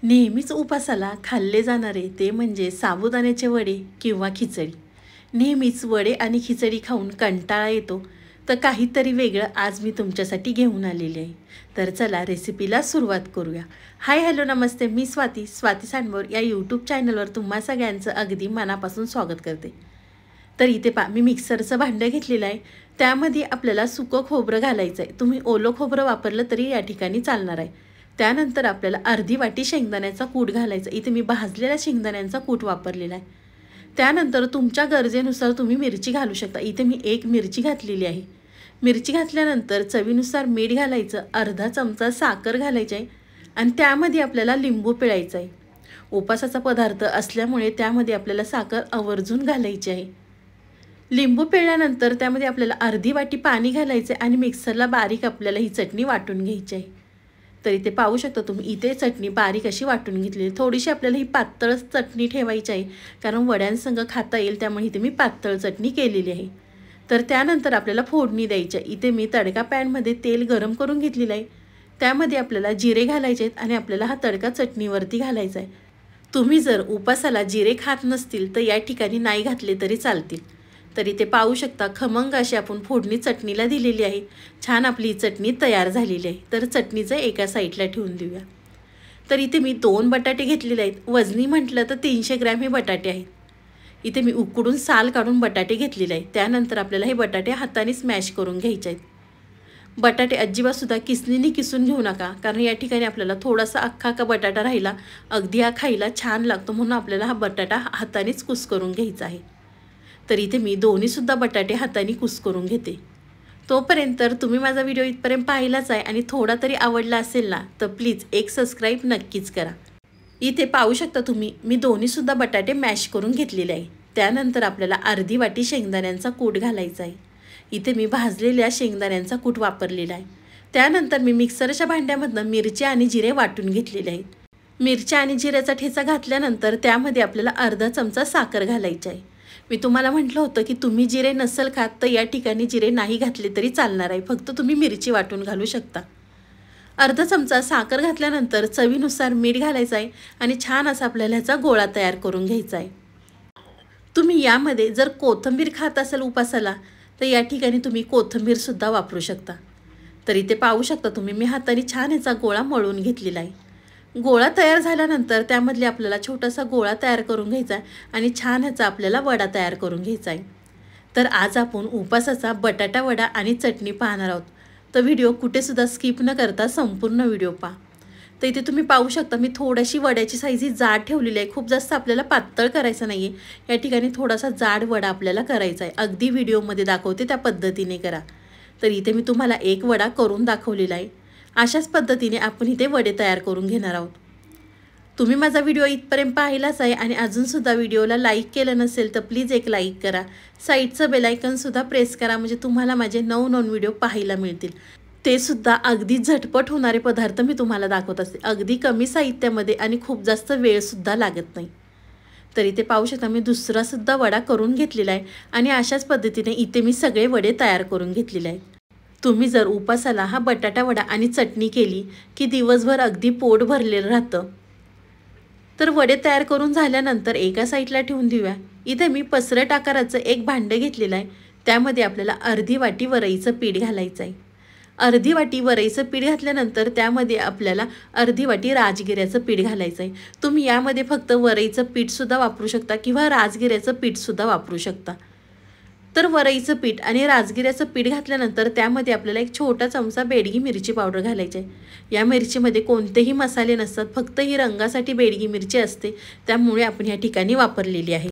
नेहमीच उपासाला खाल्ले जाणारे ते म्हणजे साबुदाण्याचे वडे किंवा खिचडी। नेहमीच वडे आणि खिचडी खाऊन कंटाळा येतो, तर काहीतरी वेगळं आज मी तुमच्यासाठी घेऊन आलेली आहे। तर चला रेसिपीला सुरुवात करूया। हाय हॅलो नमस्ते, मी स्वाती सांडवर या यूट्यूब चॅनलवर तुम्हा सगळ्यांचं अगदी मनापासून स्वागत करते। तर इथे मी मिक्सरचं भांडं घेतलेलं आहे। त्यामध्ये आपल्याला सुकं खोबरं घालायचं आहे। तुम्ही ओलं खोबरं वापरलं तरी या ठिकाणी चालणार आहे। त्यानंतर आपल्याला अर्धी वाटी शेंगदाण्याचा कूट घालायचा। इथे मी भाजलेल्या शेंगदाण्यांचा कूट वापरलेला आहे। त्यानंतर तुमच्या गरजेनुसार तुम्ही मिरची घालू शकता। इथे मी एक मिरची घातलेली आहे। मिरची घातल्यानंतर चवीनुसार मीठ घालायचं, अर्धा चमचा साखर घालायची आहे आणि त्यामध्ये आपल्याला लिंबू पिळायचं आहे। उपासाचा पदार्थ असल्यामुळे त्यामध्ये आपल्याला साखर आवर्जून घालायची आहे। लिंबू पिळल्यानंतर त्यामध्ये आपल्याला अर्धी वाटी पाणी घालायचे आणि मिक्सरला बारीक आपल्याला ही चटणी वाटून घ्यायची आहे। तर इथे पाहू शकता तुम्ही, इथे चटणी बारीक अशी वाटून घेतली। थोडीशी आपल्याला ही पातळ चटणी ठेवायची आहे, कारण वड्यांसंग खाता येईल, त्यामुळे इथे मी पातळ चटणी केलेली आहे। तर त्यानंतर आपल्याला फोडणी द्यायची आहे। इथे मी तडका पॅनमध्ये तेल गरम करून घेतलेलं आहे। त्यामध्ये आपल्याला जिरे घालायचे आहेत आणि आपल्याला हा तडका चटणीवरती घालायचा आहे। तुम्ही जर उपासाला जिरे खात नसतील तर या ठिकाणी नाही घातले तरी चालतील। तर इथे पाहू शकता खमंग अशी आपण फोडणी चटणीला दिलेली आहे। छान आपली चटणी तयार झालेली आहे। तर चटणीचं एका साईडला ठेवून देऊया। तर इथे मी 2 बटाटे घेतलेले आहेत। वजनी म्हटलं तर 300 ग्रॅम हे बटाटे आहेत। इथे मी उकडून साल काढून बटाटे घेतलेले आहेत। त्यानंतर आपल्याला हे बटाटे हाताने स्मॅश करून घ्यायचे आहेत। बटाटे अजिबात सुद्धा किसणीने किसून घेऊ नका, कारण या ठिकाणी आपल्याला थोडासा अख्खा बटाटा राहिला अगदी हा खायला छान लागतो, म्हणून आपल्याला हा बटाटा हातानेच कुस करून घ्यायचा आहे। तर इथे मी दोन्हीसुद्धा बटाटे हाताने कुस करून घेते। तोपर्यंत तुम्ही माझा व्हिडिओ इथपर्यंत पाहिलाच आहे आणि थोडा तरी आवडला असेल ना, तर प्लीज एक सबस्क्राईब नक्कीच करा। इथे पाहू शकता तुम्ही, मी दोन्हीसुद्धा बटाटे मॅश करून घेतलेले आहे। त्यानंतर आपल्याला अर्धी वाटी शेंगदाण्यांचा कूट घालायचा आहे। इथे मी भाजलेल्या शेंगदाण्यांचा कूट वापरलेला आहे। त्यानंतर मी मिक्सरच्या भांड्यामधनं मिरची आणि जिरे वाटून घेतलेले आहेत। मिरच्या आणि जिऱ्याचा ठेचा घातल्यानंतर त्यामध्ये आपल्याला अर्धा चमचा साखर घालायची आहे। मी तुम्हाला म्हटलं होतं की तुम्ही जिरे नसेल खात तर या ठिकाणी जिरे नाही घातले तरी चालणार आहे, फक्त तुम्ही मिरची वाटून घालू शकता। अर्धा चमचा साखर घातल्यानंतर चवीनुसार मीठ घालायचं आहे आणि छान असा आपल्याला ह्याचा गोळा तयार करून घ्यायचा आहे। तुम्ही यामध्ये जर कोथिंबीर खात असाल उपासाला तर या ठिकाणी तुम्ही कोथिंबीरसुद्धा वापरू शकता। तर इथे पाहू शकता तुम्ही, मी हाताने छान ह्याचा गोळा मळून घेतलेला आहे। गोळा तयार झाल्यानंतर त्यामधले आपल्याला छोटासा गोळा तयार करून घ्यायचा आहे आणि छान ह्याचा आपल्याला वडा तयार करून घ्यायचा आहे। तर आज आपण उपासाचा बटाटा वडा आणि चटणी पाहणार आहोत। तर व्हिडिओ कुठेसुद्धा स्किप न करता संपूर्ण व्हिडिओ पहा। तर इथे तुम्ही पाहू शकता, मी थोडीशी वड्याची साईज ही जाड ठेवलेली आहे। खूप जास्त आपल्याला पातळ करायचं नाही आहे, या ठिकाणी थोडासा जाड वडा आपल्याला करायचा आहे। अगदी व्हिडिओमध्ये दाखवते त्या पद्धतीने करा। तर इथे मी तुम्हाला एक वडा करून दाखवलेला आहे। अशाच पद्धतीने आपण इथे वडे तयार करून घेणार आहोत। तुम्ही माझा व्हिडिओ इथपर्यंत पाहिलाच आहे आणि अजूनसुद्धा व्हिडिओला लाईक केलं नसेल तर प्लीज एक लाईक करा। साईडचं बेल आयकॉनसुद्धा प्रेस करा, म्हणजे तुम्हाला माझे नवनवीन व्हिडिओ पाहायला मिळतील। ते सुद्धा अगदी झटपट होणारे पदार्थ मी तुम्हाला दाखवत असते, अगदी कमी साहित्यामध्ये आणि खूप जास्त वेळसुद्धा लागत नाही। तर इथे पाहू शकता मी दुसरासुद्धा वडा करून घेतलेला आहे आणि अशाच पद्धतीने इथे मी सगळे वडे तयार करून घेतलेले आहेत। तुम्ही जर उपासाला हा बटाटा वडा आणि चटणी केली की दिवसभर अगदी पोट भरलेलं राहतं। तर वडे तयार करून झाल्यानंतर एका साईडला ठेवून देऊया। इथे मी पसरट आकाराचं एक भांडं घेतलेलं आहे। त्यामध्ये आपल्याला अर्धी वाटी वरईचं पीठ घालायचं आहे। अर्धी वाटी वरईचं पीठ घातल्यानंतर त्यामध्ये आपल्याला अर्धी वाटी राजगिऱ्याचं पीठ घालायचं आहे। तुम्ही यामध्ये फक्त वरईचं पीठसुद्धा वापरू शकता किंवा राजगिऱ्याचं पीठसुद्धा वापरू शकता। तर वरईचं पीठ आणि राजगिऱ्याचं पीठ घातल्यानंतर त्यामध्ये आपल्याला एक छोटा चमचा बेडगी मिरची पावडर घालायची आहे। या मिरचीमध्ये कोणतेही मसाले नसतात, फक्त ही रंगासाठी बेडगी मिरची असते, त्यामुळे आपण या ठिकाणी वापरलेली आहे।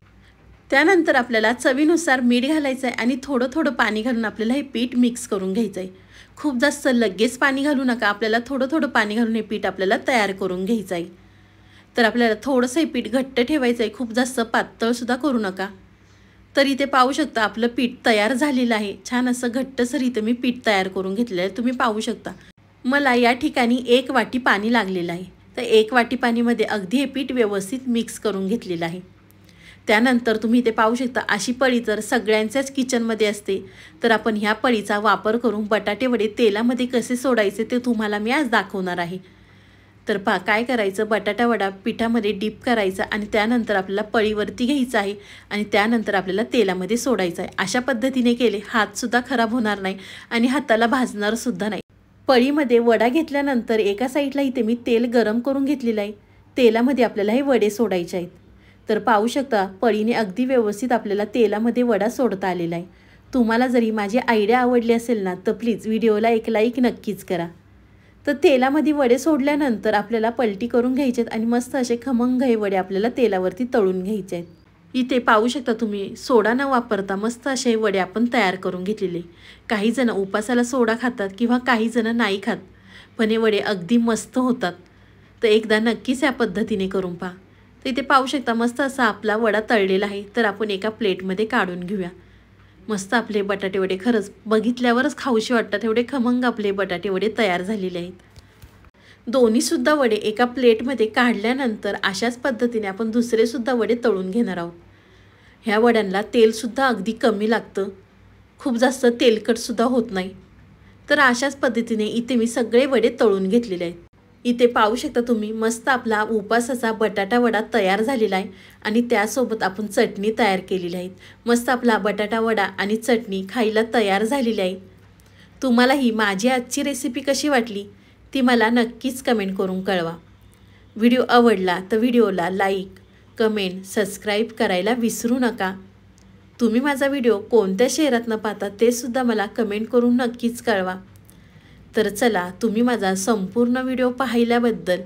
त्यानंतर आपल्याला चवीनुसार मीठ घालायचं आहे आणि थोडं थोडं पाणी घालून आपल्याला हे पीठ मिक्स करून घ्यायचं आहे। खूप जास्त लगेच पाणी घालू नका, आपल्याला थोडं थोडं पाणी घालून हे पीठ आपल्याला तयार करून घ्यायचं आहे। तर आपल्याला थोडंसं हे पीठ घट्ट ठेवायचं आहे, खूप जास्त पातळसुद्धा करू नका। तर इथे पाहू शकता आपलं पीठ तयार झालेलं आहे। छान असं घट्टसर इथे मी पीठ तयार करून घेतलेलं आहे। तुम्ही पाहू शकता मला या ठिकाणी 1 वाटी पाणी लागलेलं आहे। तर 1 वाटी पाणीमध्ये अगदी हे पीठ व्यवस्थित मिक्स करून घेतलेलं आहे। त्यानंतर तुम्ही इथे पाहू शकता अशी पळी जर सगळ्यांच्याच किचनमध्ये असते तर आपण ह्या पळीचा वापर करून बटाटे वडे तेलामध्ये कसे सोडायचे ते तुम्हाला मी आज दाखवणार आहे। तर काय करायचं, बटाटा वडा पिठामध्ये डीप करायचा आणि त्यानंतर आपल्याला पळीवरती घ्यायचं आहे आणि त्यानंतर आपल्याला तेलामध्ये सोडायचं आहे. अशा पद्धतीने केले हातसुद्धा खराब होणार नाही आणि हाताला भाजणारसुद्धा नाही. पळीमध्ये वडा घेतल्यानंतर एका साईडला इथे मी तेल गरम करून घेतलेलं आहे. तेलामध्ये आपल्याला हे वडे सोडायचे आहेत. तर पाहू शकता पळीने अगदी व्यवस्थित आपल्याला तेलामध्ये वडा सोडता आलेला आहे. तुम्हाला जरी माझी आयडिया आवडली असेल ना तर प्लीज व्हिडिओला एक लाईक नक्कीच करा. तर तेलामध्ये वडे सोडल्यानंतर आपल्याला पलटी करून घ्यायचे आहेत आणि मस्त असे खमंग हे वडे आपल्याला तेलावरती तळून घ्यायचे आहेत. इथे पाहू शकता तुम्ही सोडा न वापरता मस्त असे वडे आपण तयार करून घेतलेले. काही जण उपासाला सोडा खातात किंवा काही जण नाही खात, पण हे वडे अगदी मस्त होतात. तर एकदा नक्कीच या पद्धतीने करून पहा. तर इथे पाहू शकता मस्त असा आपला वडा तळलेला आहे. तर आपण एका प्लेटमध्ये काढून घेऊया. मस्त आपले बटाटे वडे खरंच बघितल्यावरच खाऊशी वाटतात, एवढे खमंग आपले बटाटे वडे तयार झालेले आहेत. दोन्हीसुद्धा वडे एका प्लेटमध्ये काढल्यानंतर अशाच पद्धतीने आपण दुसरेसुद्धा वडे तळून घेणार आहोत. ह्या वड्यांना तेलसुद्धा अगदी कमी लागतं, खूप जास्त तेलकटसुद्धा होत नाही. तर अशाच पद्धतीने इथे मी सगळे वडे तळून घेतलेले आहेत. इथे पाहू शकता तुम्ही मस्त आपला उपासाचा बटाटा वडा तयार झालेला आहे आणि त्यासोबत आपण चटणी तयार केलेली आहे. मस्त आपला बटाटा वडा आणि चटणी खायला तयार झालेली आहे. तुम्हाला ही माझी आजची रेसिपी कशी वाटली ती मला नक्कीच कमेंट करून कळवा. व्हिडिओ आवडला तर व्हिडिओला लाईक, कमेंट, सबस्क्राईब करायला विसरू नका. तुम्ही माझा व्हिडिओ कोणत्या शहरातनं पाहता ते सुद्धा मला कमेंट करून नक्कीच कळवा. तर चला, तुम्ही माझा संपूर्ण व्हिडिओ पाहिल्याबद्दल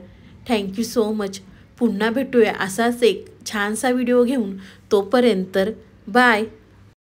थँक्यू सो मच. पुन्हा भेटूया असाच एक छानसा व्हिडिओ घेऊन. तोपर्यंत बाय.